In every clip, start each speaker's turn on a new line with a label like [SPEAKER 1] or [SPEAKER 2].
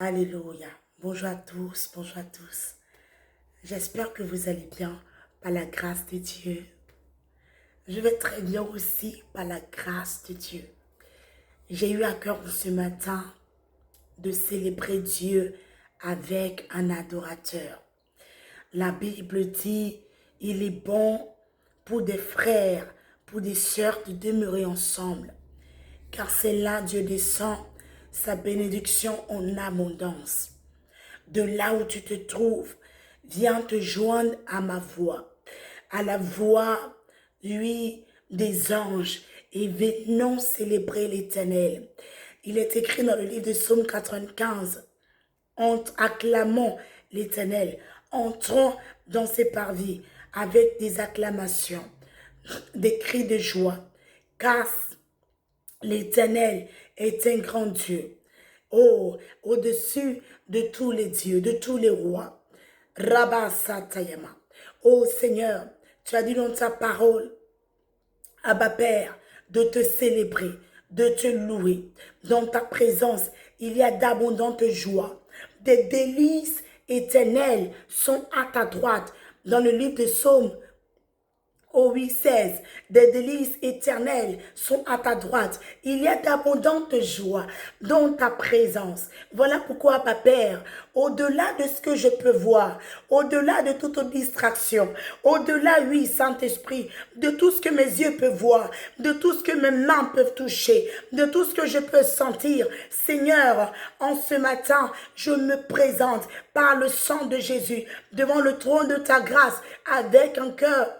[SPEAKER 1] Alléluia. Bonjour à tous, bonjour à tous. J'espère que vous allez bien par la grâce de Dieu. Je vais très bien aussi par la grâce de Dieu. J'ai eu à cœur ce matin de célébrer Dieu avec un adorateur. La Bible dit, il est bon pour des frères, pour des sœurs de demeurer ensemble. Car c'est là Dieu descend sa bénédiction en abondance. De là où tu te trouves, viens te joindre à ma voix, à la voix, lui, des anges, et venons célébrer l'Éternel. Il est écrit dans le livre de Psaume 95, acclamons l'Éternel, entrons dans ses parvis avec des acclamations, des cris de joie, car l'Éternel est un grand Dieu. Oh, au-dessus de tous les dieux, de tous les rois. Rabba Satayama. Oh Seigneur, tu as dit dans ta parole, Abba Père, de te célébrer, de te louer. Dans ta présence, il y a d'abondantes joies. Des délices éternelles sont à ta droite. Dans le livre de Psaume, au 8,16, des délices éternelles sont à ta droite. Il y a d'abondantes joies dans ta présence. Voilà pourquoi, Père, au-delà de ce que je peux voir, au-delà de toute distraction, au-delà, oui, Saint-Esprit, de tout ce que mes yeux peuvent voir, de tout ce que mes mains peuvent toucher, de tout ce que je peux sentir, Seigneur, en ce matin, je me présente par le sang de Jésus devant le trône de ta grâce avec un cœur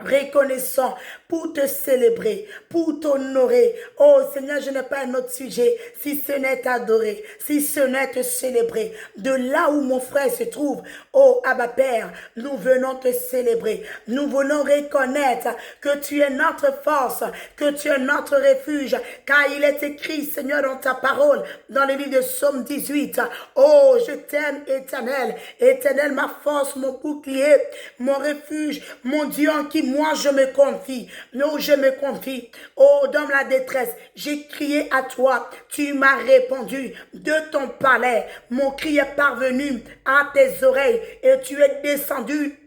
[SPEAKER 1] reconnaissant pour te célébrer, pour t'honorer. Oh Seigneur, je n'ai pas un autre sujet si ce n'est t'adorer, si ce n'est te célébrer. De là où mon frère se trouve, oh Abba Père, nous venons te célébrer. Nous voulons reconnaître que tu es notre force, que tu es notre refuge, car il est écrit, Seigneur, dans ta parole, dans le livre de Psaume 18, oh, je t'aime, Éternel, Éternel, ma force, mon bouclier, mon refuge, mon Dieu en qui moi je me confie, nous je me confie, oh dans la détresse, j'ai crié à toi, tu m'as répondu de ton palais, mon cri est parvenu à tes oreilles et tu es descendu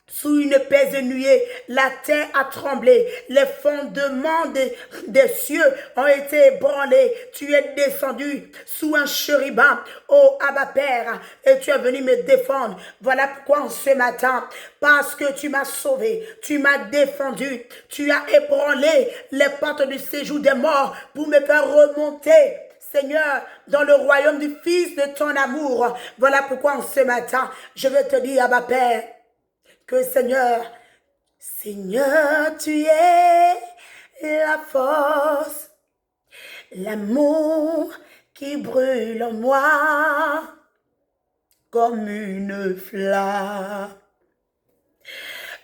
[SPEAKER 1] sous une épaisse nuée, la terre a tremblé, les fondements des cieux ont été ébranlés. Tu es descendu sous un chérubin, oh Abba Père, et tu es venu me défendre. Voilà pourquoi ce matin, parce que tu m'as sauvé, tu m'as défendu, tu as ébranlé les portes du séjour des morts pour me faire remonter, Seigneur, dans le royaume du Fils de ton amour. Voilà pourquoi ce matin, je veux te dire, Abba Père, que Seigneur, tu es la force, l'amour qui brûle en moi comme une flamme,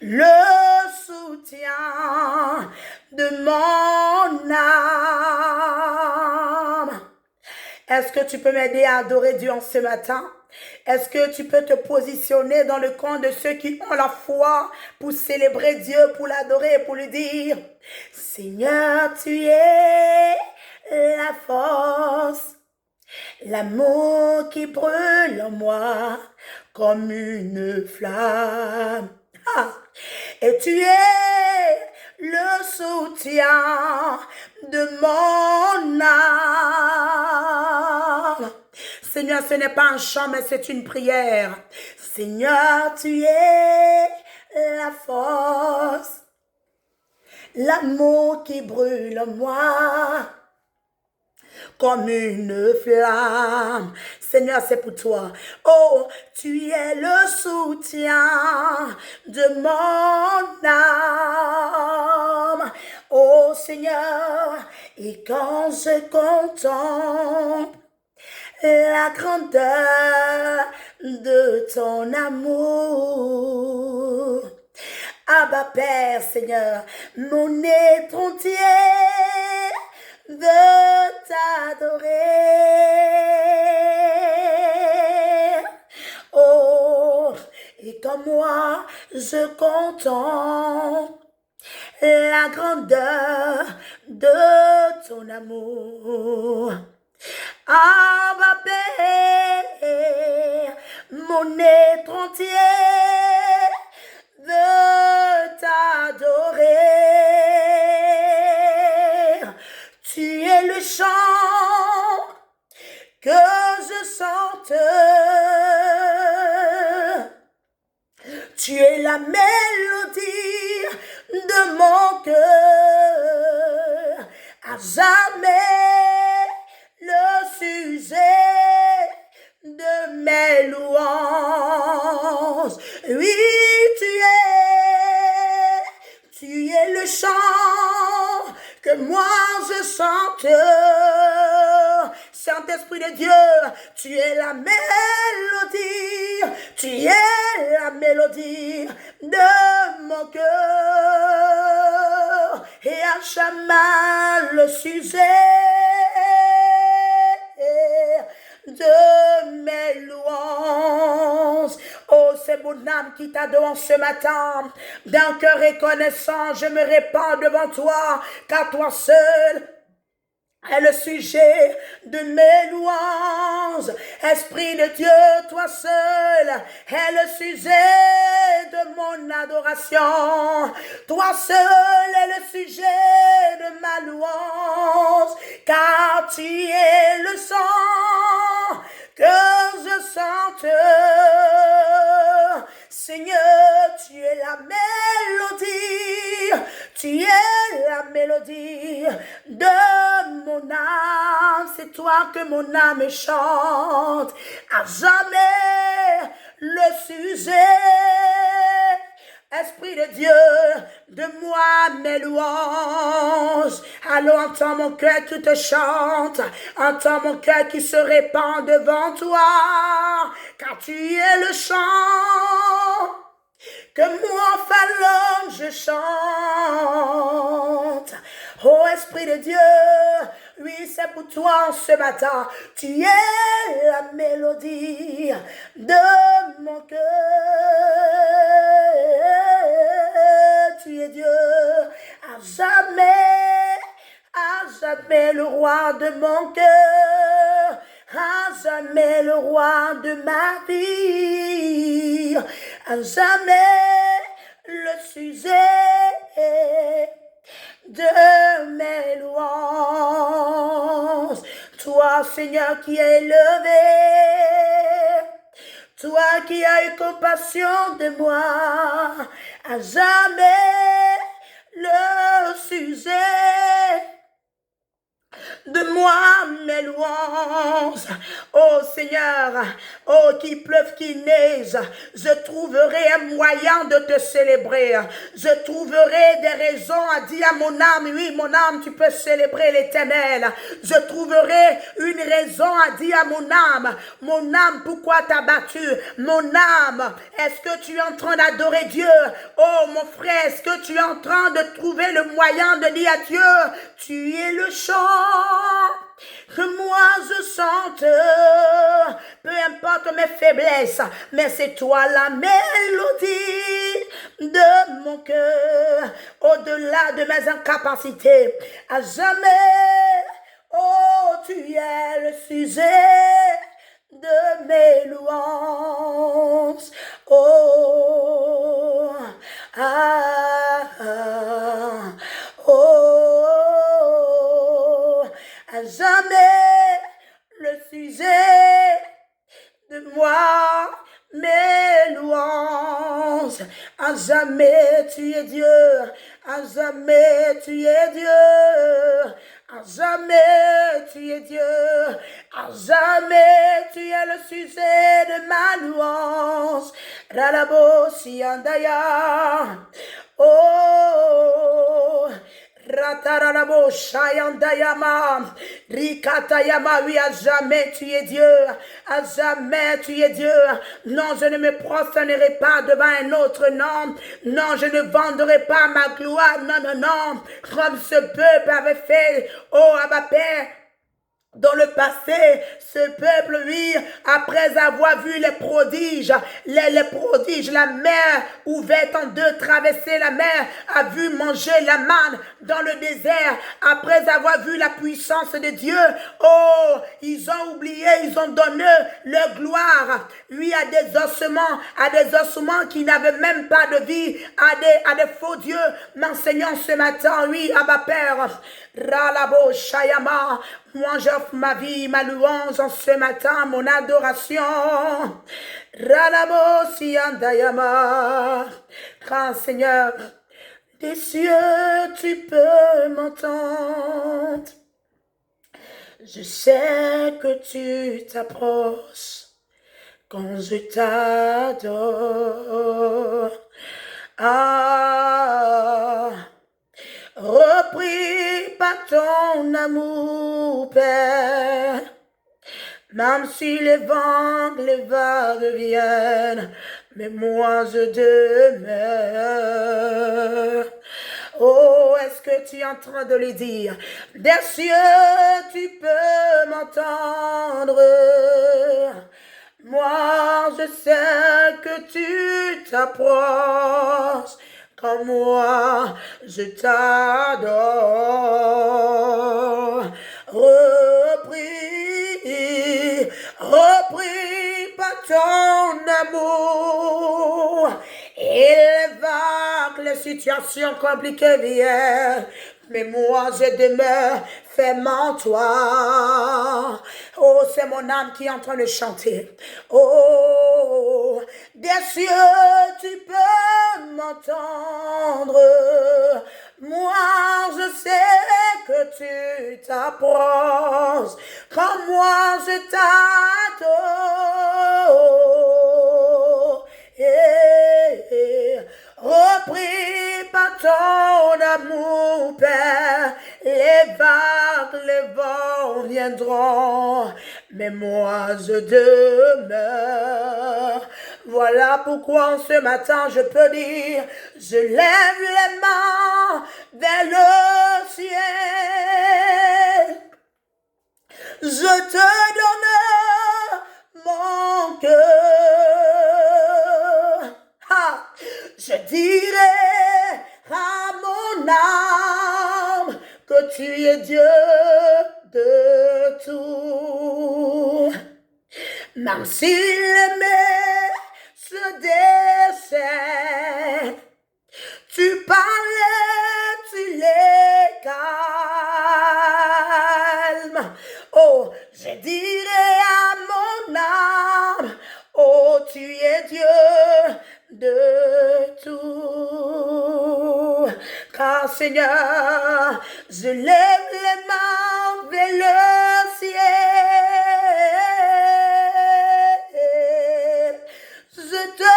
[SPEAKER 1] le soutien de mon âme. Est-ce que tu peux m'aider à adorer Dieu en ce matin? Est-ce que tu peux te positionner dans le camp de ceux qui ont la foi pour célébrer Dieu, pour l'adorer, pour lui dire, Seigneur, tu es la force, l'amour qui brûle en moi comme une flamme. Ah, et tu es le soutien de mon âme. Seigneur, ce n'est pas un chant, mais c'est une prière. Seigneur, tu es la force, l'amour qui brûle en moi comme une flamme. Seigneur, c'est pour toi. Oh, tu es le soutien de mon âme. Oh Seigneur, et quand je contemple la grandeur de ton amour, Abba Père, Seigneur, mon être entier de t'adorer. Oh, et comme moi, je contemple la grandeur de ton amour. Abba Père, entier de t'adorer. Tu es le chant que je chante. Tu es la mélodie de mon cœur. À jamais le sujet de mes louanges. Oui, tu es le chant que moi je chante. Saint-Esprit de Dieu, tu es la mélodie, tu es la mélodie de mon cœur. Et à jamais le sujet de mes louanges. Oh, c'est mon âme qui t'adore ce matin. D'un cœur reconnaissant, je me répands devant toi, car toi seul est le sujet de mes louanges. Esprit de Dieu, toi seul est le sujet de mon adoration. Toi seul est le sujet de ma louange, car tu es le sang que je chante. Seigneur, tu es la mélodie, tu es la mélodie de mon âme. C'est toi que mon âme chante. À jamais le sujet. Esprit de Dieu, de moi mes louanges. Allons, entends mon cœur qui te chante. Entends mon cœur qui se répand devant toi. Car tu es le chant que moi, Fallon, je chante. Oh Esprit de Dieu, oui, c'est pour toi ce matin. Tu es la mélodie de mon cœur. Tu es Dieu à jamais le roi de mon cœur. À jamais le roi de ma vie. À jamais le sujet de mes louanges. Toi, Seigneur, qui es élevé, toi qui as eu compassion de moi, à jamais le sujet de moi mes louanges. Oh Seigneur, oh qu'il pleuve, qu'il neige, je trouverai un moyen de te célébrer. Je trouverai des raisons à dire à mon âme, oui mon âme, tu peux célébrer l'Éternel. Je trouverai une raison à dire à mon âme, pourquoi t'as battu? Mon âme, est-ce que tu es en train d'adorer Dieu? Oh mon frère, est-ce que tu es en train de trouver le moyen de dire à Dieu, tu es le chant que moi je chante, peu importe mes faiblesses, mais c'est toi la mélodie de mon cœur, au-delà de mes incapacités, à jamais, oh tu es le sujet de mes louanges, oh, oh, à jamais le sujet de moi, mes louanges. À jamais tu es Dieu, à jamais tu es Dieu, à jamais tu es Dieu, à jamais tu es le sujet de ma louange. Ralabo siandaya, oh, Ratarabo Shayandayama, Rikatayama, oui, à jamais tu es Dieu, à jamais tu es Dieu. Non, je ne me prosternerai pas devant un autre nom. Non, je ne vendrai pas ma gloire. Non, non, non. Comme ce peuple avait fait, oh, Abba Père, Dans le passé, ce peuple, oui, après avoir vu les prodiges, les prodiges, la mer ouverte en deux, traverser la mer, a vu manger la manne dans le désert, après avoir vu la puissance de Dieu, oh, ils ont oublié, ils ont donné leur gloire, oui, à des ossements qui n'avaient même pas de vie, à des faux dieux. M'enseignons ce matin, oui, à ma Père, Ralabo Shayama, moi j'offre ma vie, ma louange en ce matin, mon adoration. Ralabo Siandayama. Grand Seigneur, des cieux tu peux m'entendre. Je sais que tu t'approches quand je t'adore. Ah, repris par ton amour, Père, même si les vagues viennent, mais moi je demeure. Oh, est-ce que tu es en train de lui dire, des cieux, tu peux m'entendre? Moi, je sais que tu t'approches, quand moi, je t'adore. Repris par ton amour. Et les vagues, les situations compliquées viennent, mais moi je demeure ferme en toi. Oh, c'est mon âme qui est en train de chanter. Oh, des cieux, tu peux m'entendre. Moi, je sais que tu t'approches, quand moi je t'adore. Repris par ton amour, Père, les vagues, les vents viendront, mais moi je demeure. Voilà pourquoi en ce matin je peux dire, je lève les mains vers le ciel. Je te donne mon cœur. Je dirai à mon âme que tu es Dieu de tout. Même si les mers se descendent, tu parlais, tu les calmes. Oh, je dirai à mon âme, oh, tu es Dieu de tout. Car Seigneur, je lève les mains vers le ciel. Je te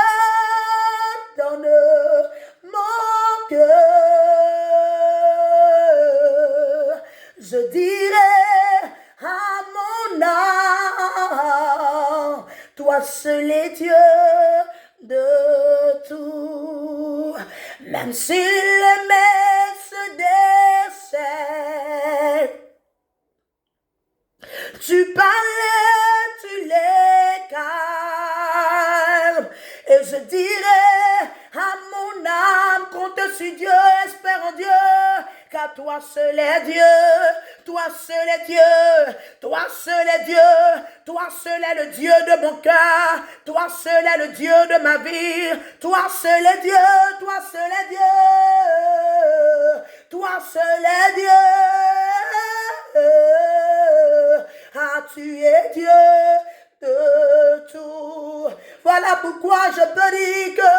[SPEAKER 1] donne mon cœur. Je dirai à mon âme, toi seul est Dieu de tout. Même si les mers se descendent, tu parlais, tu les calmes. Et je dirai à mon âme, compte sur Dieu, espère en Dieu, car toi seul est Dieu, toi seul est Dieu, toi seul est Dieu, toi seul est le Dieu de mon cœur, toi seul est le Dieu de ma vie, toi seul est Dieu, toi seul est Dieu, toi seul est Dieu. Ah, tu es Dieu de tout. Voilà pourquoi je peux dire que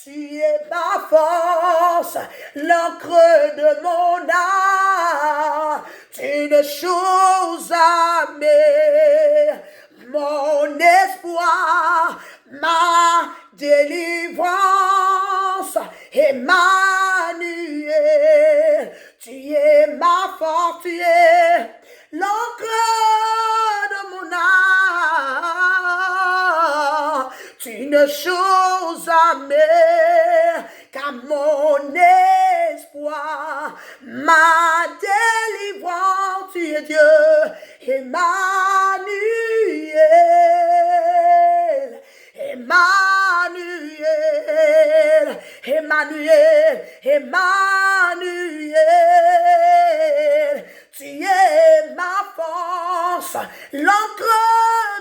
[SPEAKER 1] tu es ma force, l'encre de mon âme. Une chose jamais, mon espoir, ma délivrance, Emmanuel. Tu es ma force, tu es l'encre de mon âme. Tu ne choses jamais, car mon espoir, ma délivrance, tu es Dieu, Emmanuel, Emmanuel, Emmanuel, Emmanuel, tu es ma force, l'encre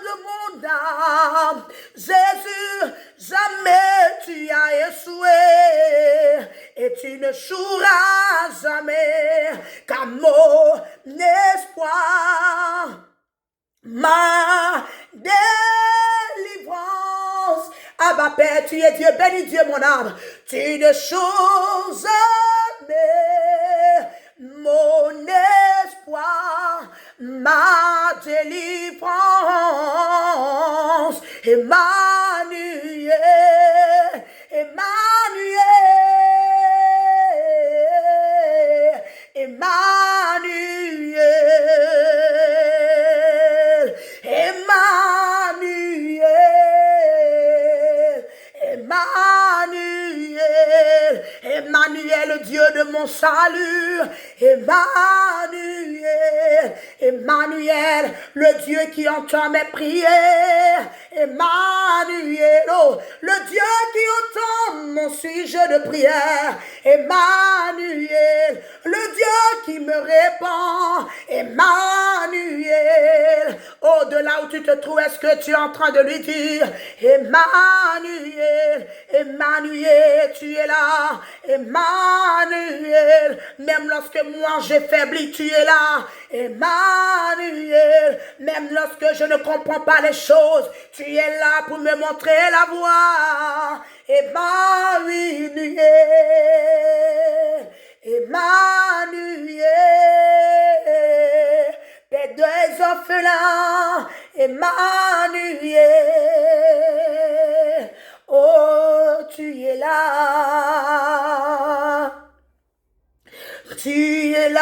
[SPEAKER 1] de mon âme. Jésus, jamais tu as échoué et tu ne joueras jamais car mon espoir, ma délivrance. Abba Père, tu es Dieu, béni Dieu mon âme. Tu ne joues jamais mon espoir, ma délivrance. Emmanuel, Emmanuel, Emmanuel, Emmanuel, Emmanuel, Emmanuel, le Dieu de mon salut. Emmanuel, Emmanuel, le Dieu qui entend mes prières. Emmanuel, oh, le Dieu qui entend mon sujet de prière. Emmanuel, le Dieu qui me répond. Emmanuel, au-delà où tu te trouves, est-ce que tu es en train de lui dire Emmanuel, Emmanuel, tu es là. Emmanuel, même lorsque moi j'ai faibli, tu es là. Emmanuel, même lorsque je ne comprends pas les choses, tu es là pour me montrer la voie. Emmanuel, Emmanuel, Père des orphelins. Emmanuel, oh, tu es là. Tu es là,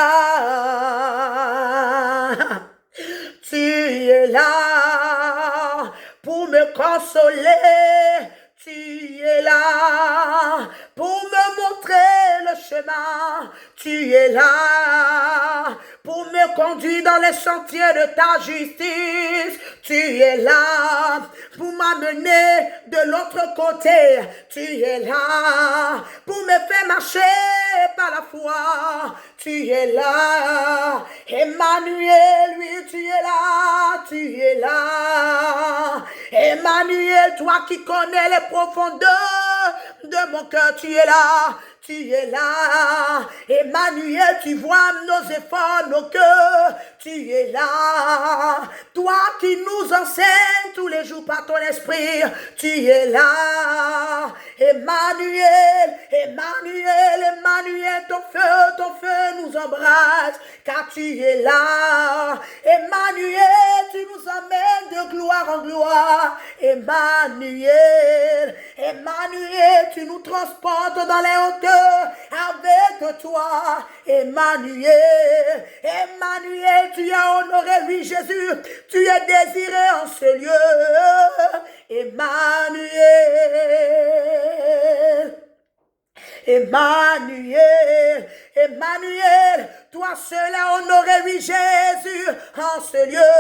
[SPEAKER 1] tu es là pour me consoler, tu es là pour me montrer le chemin, tu es là pour me conduire dans les sentiers de ta justice, tu es là pour m'amener de l'autre côté, tu es là pour me faire marcher par la foi, tu es là. Emmanuel, oui, tu es là, tu es là. Emmanuel, toi qui connais les profondeurs de mon cœur, tu es là. Tu es là, Emmanuel, tu vois nos efforts, nos cœurs, tu es là. Toi qui nous enseignes tous les jours par ton esprit, tu es là. Emmanuel, Emmanuel, Emmanuel, ton feu nous embrasse, car tu es là. Emmanuel, tu nous amènes de gloire en gloire. Emmanuel, Emmanuel, tu nous transportes dans les hauteurs avec toi. Emmanuel, Emmanuel, tu as honoré, oui Jésus, tu es désiré en ce lieu. Emmanuel, Emmanuel, Emmanuel, toi seul as honoré, oui Jésus, en ce lieu.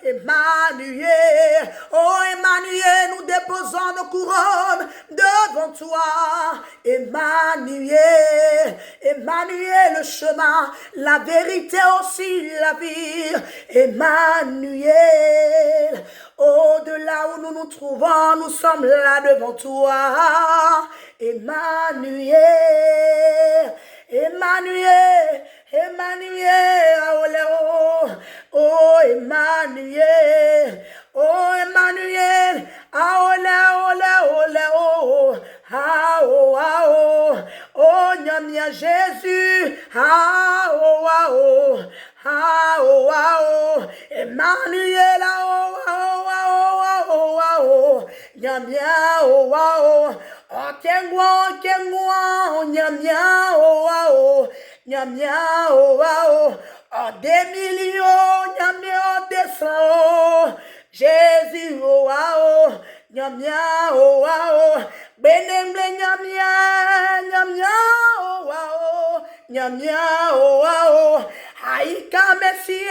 [SPEAKER 1] Emmanuel, oh Emmanuel, nous déposons nos couronnes devant toi. Emmanuel, Emmanuel, le chemin, la vérité aussi, la vie. Emmanuel, au-delà où nous nous trouvons, nous sommes là devant toi. Emmanuel, Emmanuel, Emmanuel, oh Emmanuel, oh Emmanuel, oh Nyamia Jésus, Emmanuel, Nyamia, oh, des millions, descend, Jésus, benemble, Aïka Messie,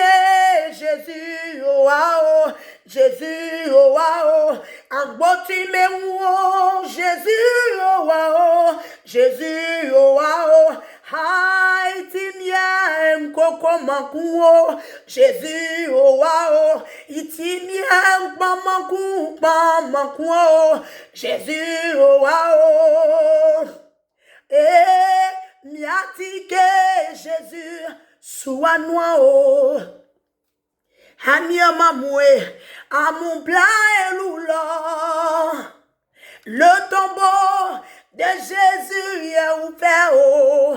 [SPEAKER 1] Jésus, oh, oh, Jésus, oh, oh, Agboti me Jésus, oh, oh, Jésus, oh, oh, Haïti mien, koko mankou, Jésus, oh, oh, iti mien, mankou, Jésus, oh, oh, miatike Jésus, soit noir, Hania mamoué, amon bla et loula. Le tombeau de Jésus est ouvert. Oh.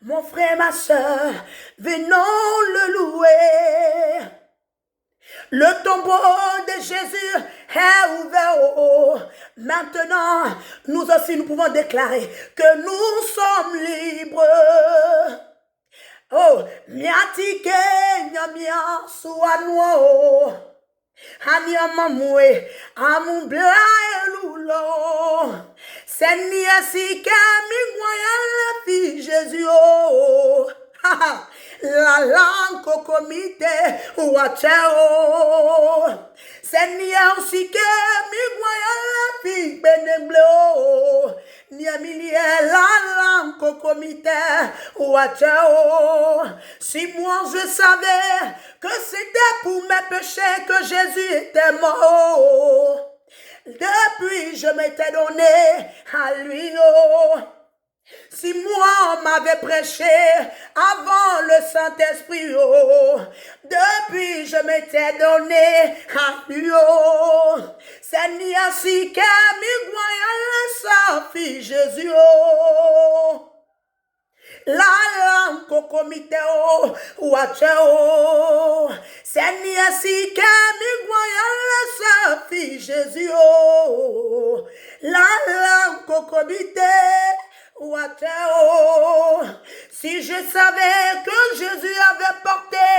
[SPEAKER 1] Mon frère, ma soeur, venons le louer. Le tombeau de Jésus est ouvert. Oh. Maintenant, nous aussi, nous pouvons déclarer que nous sommes libres. Oh, miatike nyamia suanwo. Hania mamwe amu bla elulo. Seni asike migwaya la fi Jésus oh. La langue au comité ou à Théo. Seigneur, si que mi voyons la fille bénéblé. Ni amilie la langue au comité ou à Théo. Si moi je savais que c'était pour mes péchés que Jésus était mort. Depuis je m'étais donné à lui. Oh. Si moi on m'avait prêché avant le Saint-Esprit, oh, depuis je m'étais donné à lui, oh, Seigneur, si que mi voyant fille Jésus, oh, la langue au comité, oh, watch, oh, Seigneur, si que mi voyant fille Jésus, oh, la langue au comité, si je savais que Jésus avait porté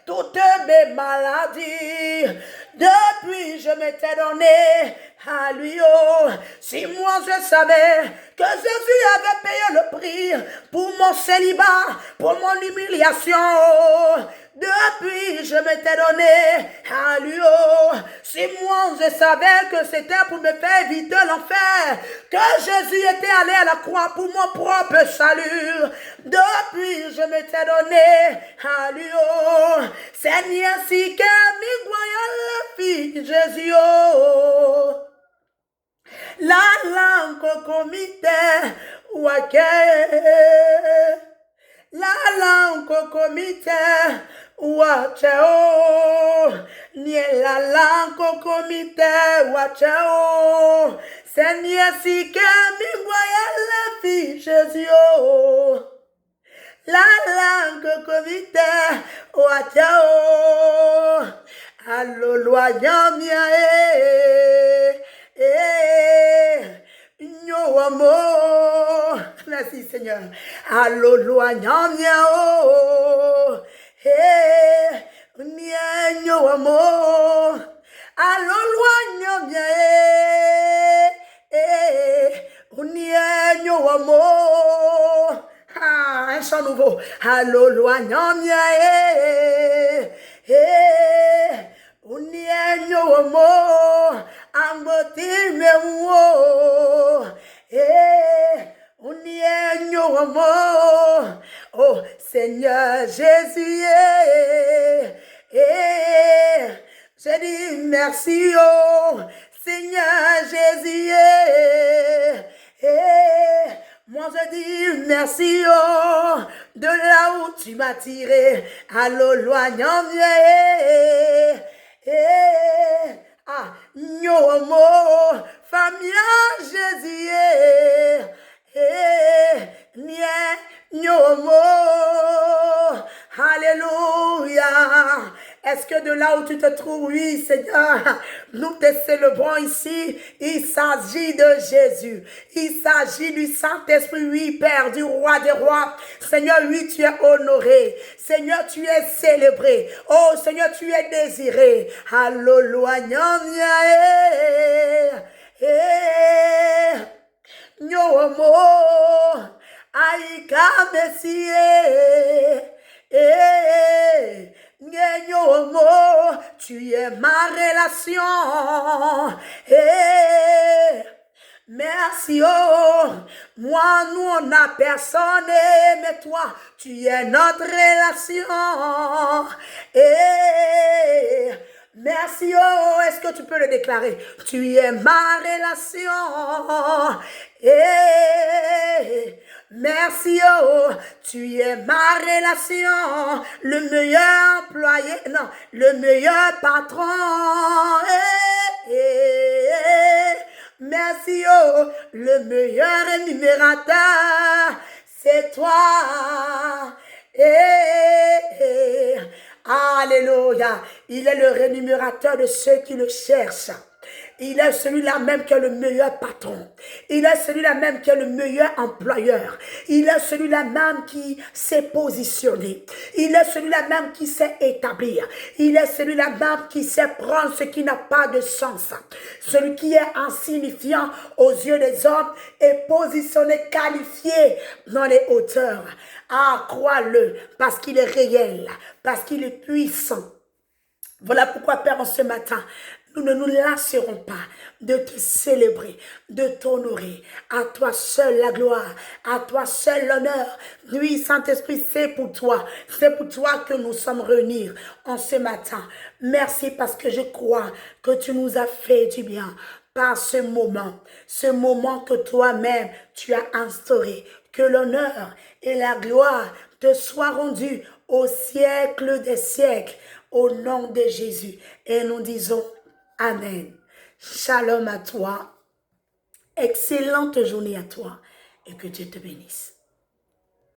[SPEAKER 1] toutes mes maladies, depuis je m'étais donné à lui. Oh. Si moi je savais que Jésus avait payé le prix pour mon célibat, pour mon humiliation, depuis je m'étais donné à lui. Oh. Si moi je savais que c'était pour me faire éviter l'enfer, que Jésus était allé à la croix pour mon propre salut, depuis je m'étais donné à lui. Oh. Seigneur, si que mi voyant la fille Jésus, oh. La langue au comité, ouake. La langue au comité, ouachao. Ni la langue au comité, ouachao. Seigneur, si que mi voyait la fille Jésus, oh. La langue au comité, ouachao. Allo loyant mia Nyoamo. Merci Seigneur. Allo loyant mia oh. Nyoamo. Allo loyant mia Nyoamo. Ah, un chant nouveau. Allo loyant mia Nyoamo. Amboti me wo. Oh Seigneur Jésus, je dis merci, oh Seigneur Jésus, moi je dis merci, oh, de là où tu m'as tiré, à l'éloignement, ah, nyomo, famille Jésus, nyomo, alléluia. Est-ce que de là où tu te trouves, oui, Seigneur, nous te célébrons ici, il s'agit de Jésus, il s'agit du Saint-Esprit, oui, Père, du Roi des Rois. Seigneur, oui, tu es honoré. Seigneur, tu es célébré. Oh, Seigneur, tu es désiré. Alléluia. Nyomo, aïka messie, Eh, tu es ma relation. Eh, merci, oh. Moi, nous, on n'a personne, mais toi, tu es notre relation. Et merci, oh. Est-ce que tu peux le déclarer? Tu es ma relation. Et merci, oh. Tu es ma relation. Le meilleur employé, non, le meilleur patron. Merci, oh, le meilleur rémunérateur, c'est toi. Alléluia. Il est le rémunérateur de ceux qui le cherchent. Il est celui-là même qui est le meilleur patron. Il est celui-là même qui est le meilleur employeur. Il est celui-là même qui s'est positionné. Il est celui-là même qui sait établir. Il est celui-là même qui sait prendre ce qui n'a pas de sens. Celui qui est insignifiant aux yeux des hommes est positionné, qualifié dans les hauteurs. Ah, crois-le, parce qu'il est réel, parce qu'il est puissant. Voilà pourquoi, Père, en ce matin, nous ne nous lasserons pas de te célébrer, de t'honorer. À toi seul la gloire, à toi seul l'honneur. Oui, Saint-Esprit, c'est pour toi. C'est pour toi que nous sommes réunis en ce matin. Merci parce que je crois que tu nous as fait du bien par ce moment que toi-même tu as instauré. Que l'honneur et la gloire te soient rendus au siècle des siècles, au nom de Jésus. Et nous disons Amen. Shalom à toi. Excellente journée à toi et que Dieu te bénisse.